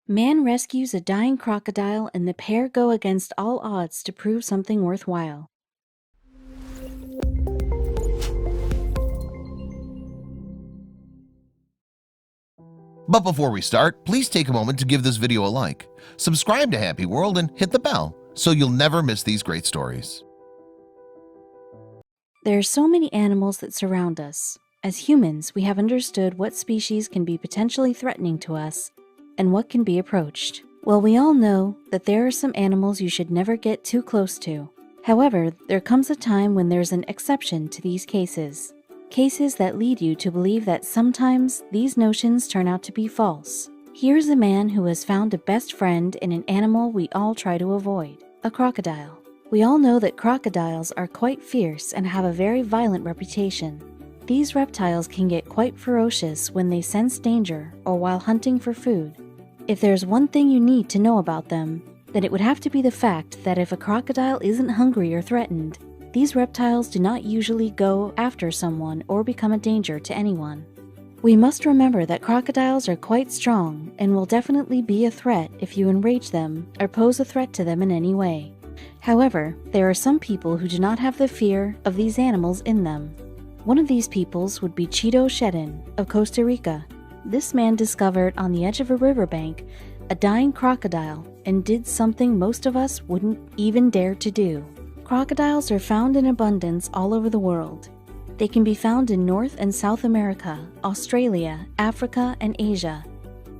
Man rescues a dying crocodile and the pair go against all odds to prove something worthwhile. But before we start, please take a moment to give this video a like, subscribe to Happy World, and hit the bell so you'll never miss these great stories. There are so many animals that surround us. As humans, we have understood what species can be potentially threatening to us and what can be approached. Well, we all know that there are some animals you should never get too close to. However, there comes a time when there's an exception to these cases. Cases that lead you to believe that sometimes these notions turn out to be false. Here's a man who has found a best friend in an animal we all try to avoid, a crocodile. We all know that crocodiles are quite fierce and have a very violent reputation. These reptiles can get quite ferocious when they sense danger or while hunting for food. If there's one thing you need to know about them, then it would have to be the fact that if a crocodile isn't hungry or threatened, these reptiles do not usually go after someone or become a danger to anyone. We must remember that crocodiles are quite strong and will definitely be a threat if you enrage them or pose a threat to them in any way. However, there are some people who do not have the fear of these animals in them. One of these peoples would be Cheeto Shedden of Costa Rica. This man discovered on the edge of a riverbank a dying crocodile and did something most of us wouldn't even dare to do. Crocodiles are found in abundance all over the world. They can be found in North and South America, Australia, Africa, and Asia.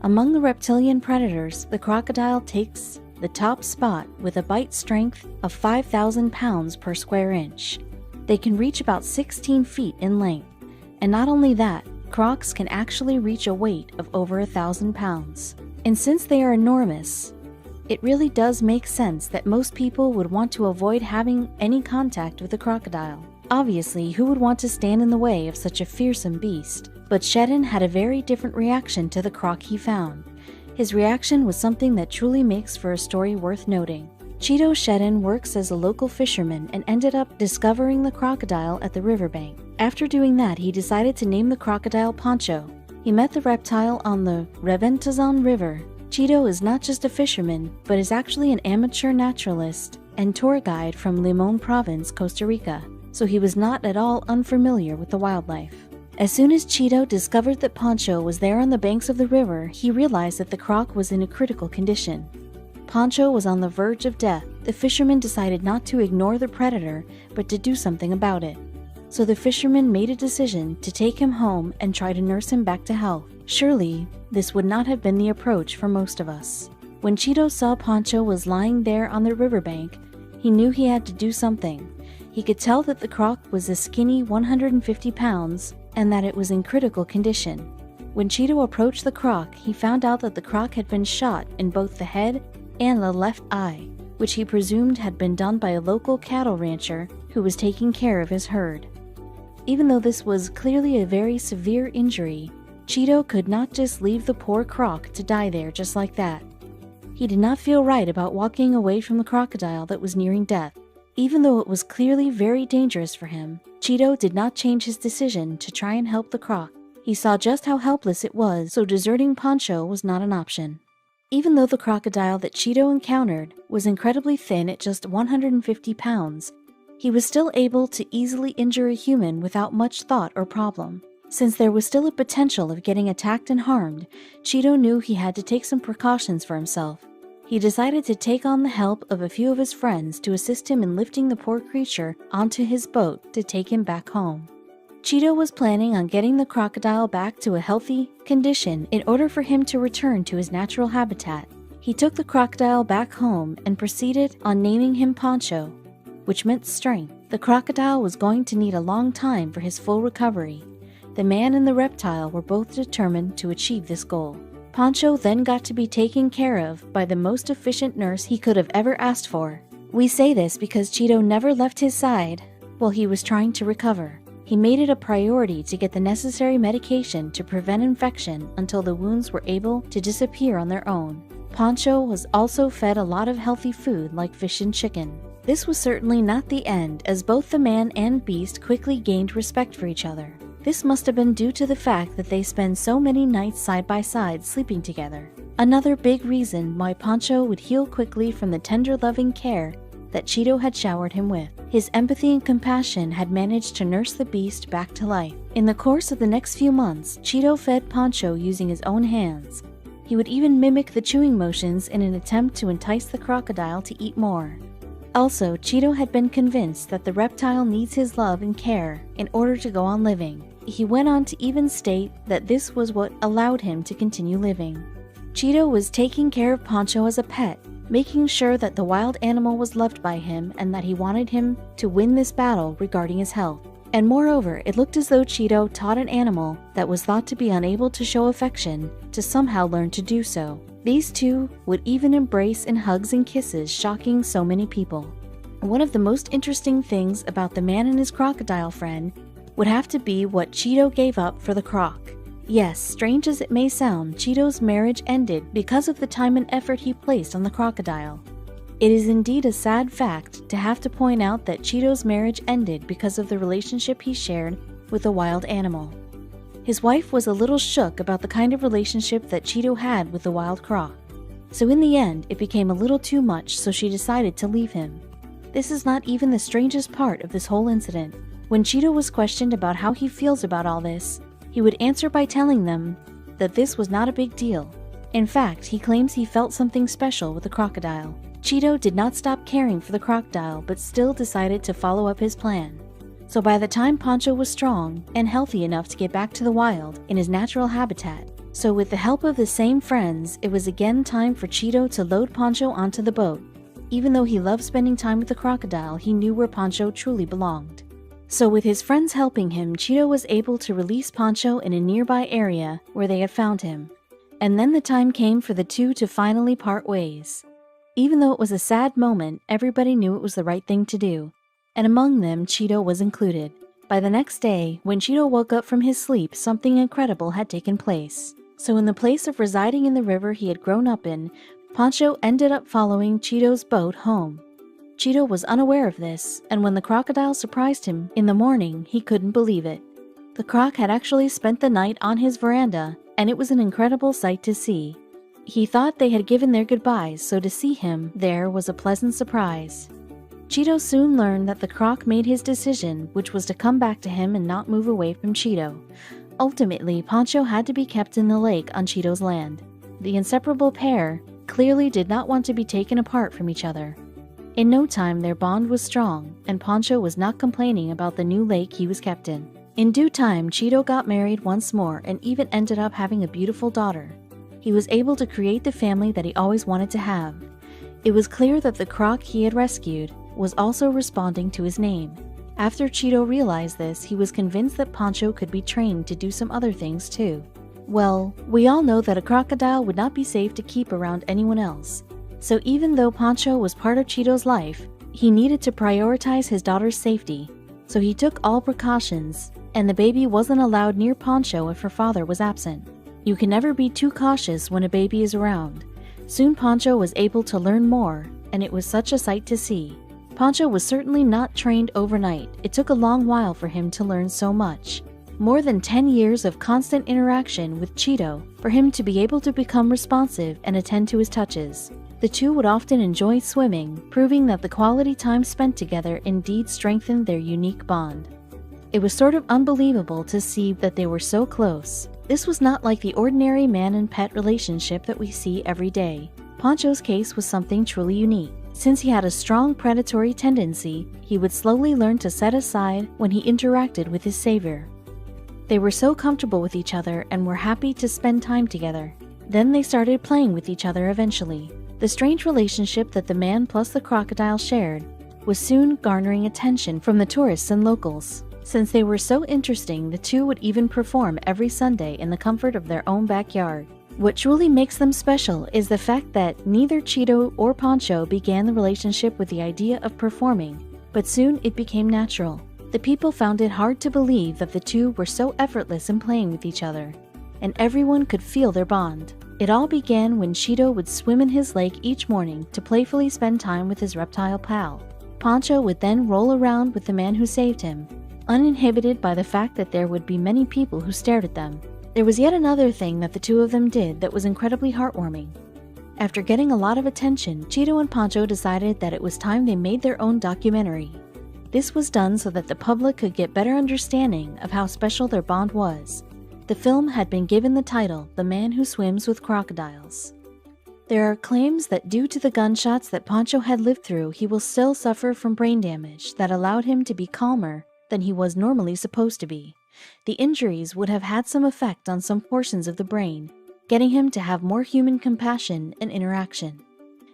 Among the reptilian predators, the crocodile takes the top spot with a bite strength of 5,000 pounds per square inch. They can reach about 16 feet in length, and not only that, crocs can actually reach a weight of over 1,000 pounds. And since they are enormous, it really does make sense that most people would want to avoid having any contact with a crocodile. Obviously, who would want to stand in the way of such a fearsome beast? But Shedden had a very different reaction to the croc he found. His reaction was something that truly makes for a story worth noting. Cheeto Shedden works as a local fisherman and ended up discovering the crocodile at the riverbank. After doing that, he decided to name the crocodile Poncho. He met the reptile on the Reventazon River. Cheeto is not just a fisherman, but is actually an amateur naturalist and tour guide from Limon Province, Costa Rica, so he was not at all unfamiliar with the wildlife. As soon as Cheeto discovered that Poncho was there on the banks of the river, he realized that the croc was in a critical condition. Poncho was on the verge of death. The fisherman decided not to ignore the predator, but to do something about it. So the fisherman made a decision to take him home and try to nurse him back to health. Surely, this would not have been the approach for most of us. When Cheeto saw Poncho was lying there on the riverbank, he knew he had to do something. He could tell that the croc was a skinny 150 pounds and that it was in critical condition. When Cheeto approached the croc, he found out that the croc had been shot in both the head and the left eye, which he presumed had been done by a local cattle rancher who was taking care of his herd. Even though this was clearly a very severe injury, Cheeto could not just leave the poor croc to die there just like that. He did not feel right about walking away from the crocodile that was nearing death. Even though it was clearly very dangerous for him, Cheeto did not change his decision to try and help the croc. He saw just how helpless it was, so deserting Poncho was not an option. Even though the crocodile that Cheeto encountered was incredibly thin at just 150 pounds, he was still able to easily injure a human without much thought or problem. Since there was still a potential of getting attacked and harmed, Cheeto knew he had to take some precautions for himself. He decided to take on the help of a few of his friends to assist him in lifting the poor creature onto his boat to take him back home. Cheeto was planning on getting the crocodile back to a healthy condition in order for him to return to his natural habitat. He took the crocodile back home and proceeded on naming him Poncho, which meant strength. The crocodile was going to need a long time for his full recovery. The man and the reptile were both determined to achieve this goal. Poncho then got to be taken care of by the most efficient nurse he could have ever asked for. We say this because Cheeto never left his side while he was trying to recover. He made it a priority to get the necessary medication to prevent infection until the wounds were able to disappear on their own. Poncho was also fed a lot of healthy food like fish and chicken. This was certainly not the end, as both the man and beast quickly gained respect for each other. This must have been due to the fact that they spend so many nights side by side sleeping together. Another big reason why Pancho would heal quickly from the tender loving care that Cheeto had showered him with. His empathy and compassion had managed to nurse the beast back to life. In the course of the next few months, Cheeto fed Pancho using his own hands. He would even mimic the chewing motions in an attempt to entice the crocodile to eat more. Also, Cheeto had been convinced that the reptile needs his love and care in order to go on living. He went on to even state that this was what allowed him to continue living. Cheeto was taking care of Pancho as a pet, making sure that the wild animal was loved by him and that he wanted him to win this battle regarding his health. And moreover, it looked as though Cheeto taught an animal that was thought to be unable to show affection to somehow learn to do so. These two would even embrace in hugs and kisses, shocking so many people. One of the most interesting things about the man and his crocodile friend would have to be what Cheeto gave up for the croc. Yes, strange as it may sound, Cheeto's marriage ended because of the time and effort he placed on the crocodile. It is indeed a sad fact to have to point out that Cheeto's marriage ended because of the relationship he shared with a wild animal. His wife was a little shook about the kind of relationship that Cheeto had with the wild croc. So in the end, it became a little too much, so she decided to leave him. This is not even the strangest part of this whole incident. When Cheeto was questioned about how he feels about all this, he would answer by telling them that this was not a big deal. In fact, he claims he felt something special with the crocodile. Cheeto did not stop caring for the crocodile, but still decided to follow up his plan. So by the time Pancho was strong and healthy enough to get back to the wild in his natural habitat, so with the help of the same friends, it was again time for Cheeto to load Pancho onto the boat. Even though he loved spending time with the crocodile, he knew where Pancho truly belonged. So with his friends helping him, Cheeto was able to release Pancho in a nearby area where they had found him. And then the time came for the two to finally part ways. Even though it was a sad moment, everybody knew it was the right thing to do. And among them, Cheeto was included. By the next day, when Cheeto woke up from his sleep, something incredible had taken place. So in the place of residing in the river he had grown up in, Pancho ended up following Cheeto's boat home. Cheeto was unaware of this, and when the crocodile surprised him in the morning, he couldn't believe it. The croc had actually spent the night on his veranda, and it was an incredible sight to see. He thought they had given their goodbyes, so to see him there was a pleasant surprise. Cheeto soon learned that the croc made his decision, which was to come back to him and not move away from Cheeto. Ultimately, Pancho had to be kept in the lake on Cheeto's land. The inseparable pair clearly did not want to be taken apart from each other. In no time, their bond was strong, and Pancho was not complaining about the new lake he was kept in. In due time, Cheeto got married once more and even ended up having a beautiful daughter. He was able to create the family that he always wanted to have. It was clear that the croc he had rescued was also responding to his name. After Cheeto realized this, he was convinced that Pancho could be trained to do some other things too. Well, we all know that a crocodile would not be safe to keep around anyone else. So even though Pancho was part of Cheeto's life, he needed to prioritize his daughter's safety. So he took all precautions, and the baby wasn't allowed near Pancho if her father was absent. You can never be too cautious when a baby is around. Soon Pancho was able to learn more, and it was such a sight to see. Pancho was certainly not trained overnight. It took a long while for him to learn so much. More than 10 years of constant interaction with Cheeto for him to be able to become responsive and attend to his touches. The two would often enjoy swimming, proving that the quality time spent together indeed strengthened their unique bond. It was sort of unbelievable to see that they were so close. This was not like the ordinary man and pet relationship that we see every day. Pancho's case was something truly unique. Since he had a strong predatory tendency, he would slowly learn to set aside when he interacted with his savior. They were so comfortable with each other and were happy to spend time together. Then they started playing with each other eventually. The strange relationship that the man plus the crocodile shared was soon garnering attention from the tourists and locals. Since they were so interesting, the two would even perform every Sunday in the comfort of their own backyard. What truly makes them special is the fact that neither Cheeto or Pancho began the relationship with the idea of performing, but soon it became natural. The people found it hard to believe that the two were so effortless in playing with each other, and everyone could feel their bond. It all began when Cheeto would swim in his lake each morning to playfully spend time with his reptile pal. Pancho would then roll around with the man who saved him, uninhibited by the fact that there would be many people who stared at them. There was yet another thing that the two of them did that was incredibly heartwarming. After getting a lot of attention, Cheeto and Poncho decided that it was time they made their own documentary. This was done so that the public could get better understanding of how special their bond was. The film had been given the title, The Man Who Swims with Crocodiles. There are claims that due to the gunshots that Poncho had lived through, he will still suffer from brain damage that allowed him to be calmer than he was normally supposed to be. The injuries would have had some effect on some portions of the brain, getting him to have more human compassion and interaction.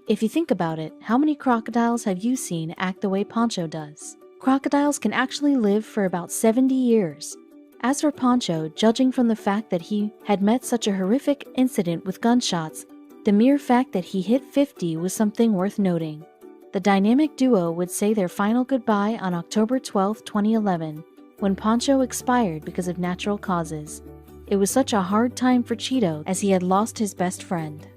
If you think about it, how many crocodiles have you seen act the way Poncho does? Crocodiles can actually live for about 70 years. As for Poncho, judging from the fact that he had met such a horrific incident with gunshots, the mere fact that he hit 50 was something worth noting. The dynamic duo would say their final goodbye on October 12, 2011, when Poncho expired because of natural causes. It was such a hard time for Cheeto as he had lost his best friend.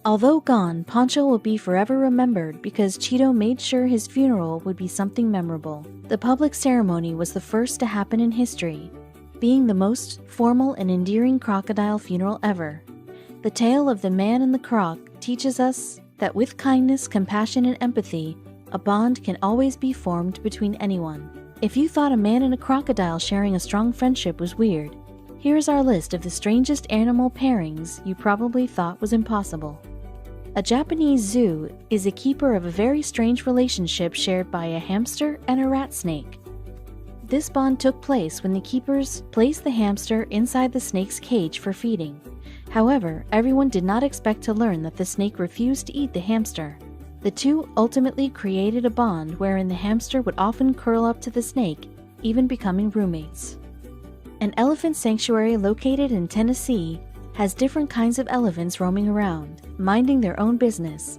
Although gone, Poncho will be forever remembered because Cheeto made sure his funeral would be something memorable. The public ceremony was the first to happen in history, being the most formal and endearing crocodile funeral ever. The tale of the man and the croc teaches us that with kindness, compassion, and empathy, a bond can always be formed between anyone. If you thought a man and a crocodile sharing a strong friendship was weird, here is our list of the strangest animal pairings you probably thought was impossible. A Japanese zoo is a keeper of a very strange relationship shared by a hamster and a rat snake. This bond took place when the keepers placed the hamster inside the snake's cage for feeding. However, everyone did not expect to learn that the snake refused to eat the hamster. The two ultimately created a bond wherein the hamster would often curl up to the snake, even becoming roommates. An elephant sanctuary located in Tennessee has different kinds of elephants roaming around, minding their own business.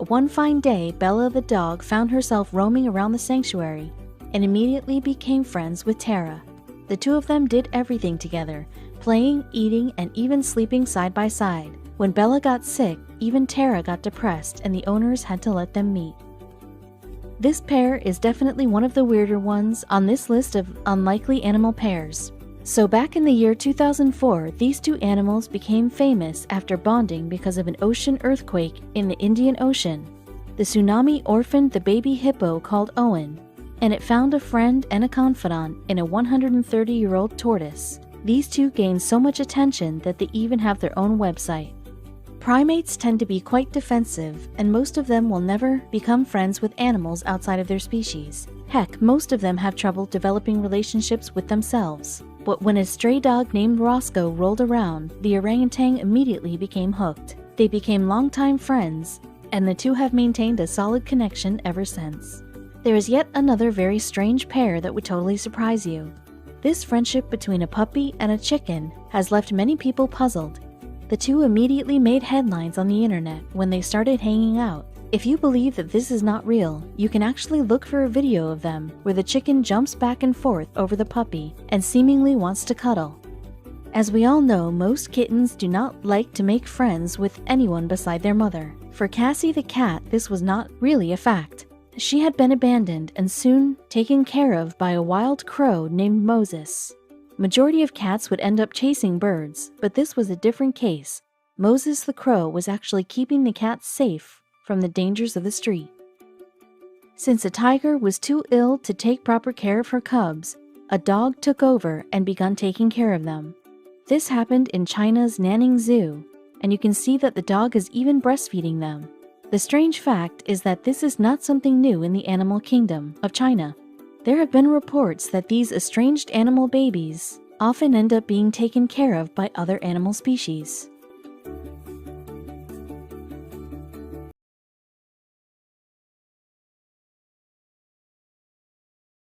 One fine day, Bella the dog found herself roaming around the sanctuary and immediately became friends with Tara. The two of them did everything together, playing, eating, and even sleeping side by side. When Bella got sick, even Tara got depressed and the owners had to let them meet. This pair is definitely one of the weirder ones on this list of unlikely animal pairs. So back in the year 2004, these two animals became famous after bonding because of an ocean earthquake in the Indian Ocean. The tsunami orphaned the baby hippo called Owen, and it found a friend and a confidant in a 130-year-old tortoise. These two gained so much attention that they even have their own website. Primates tend to be quite defensive, and most of them will never become friends with animals outside of their species. Heck, most of them have trouble developing relationships with themselves. But when a stray dog named Roscoe rolled around, the orangutan immediately became hooked. They became longtime friends, and the two have maintained a solid connection ever since. There is yet another very strange pair that would totally surprise you. This friendship between a puppy and a chicken has left many people puzzled. The two immediately made headlines on the internet when they started hanging out. If you believe that this is not real, you can actually look for a video of them where the chicken jumps back and forth over the puppy and seemingly wants to cuddle. As we all know, most kittens do not like to make friends with anyone beside their mother. For Cassie the cat, this was not really a fact. She had been abandoned and soon taken care of by a wild crow named Moses. Majority of cats would end up chasing birds, but this was a different case. Moses the crow was actually keeping the cat safe from the dangers of the street. Since a tiger was too ill to take proper care of her cubs, a dog took over and began taking care of them. This happened in China's Nanning Zoo, and you can see that the dog is even breastfeeding them. The strange fact is that this is not something new in the animal kingdom of China. There have been reports that these estranged animal babies often end up being taken care of by other animal species.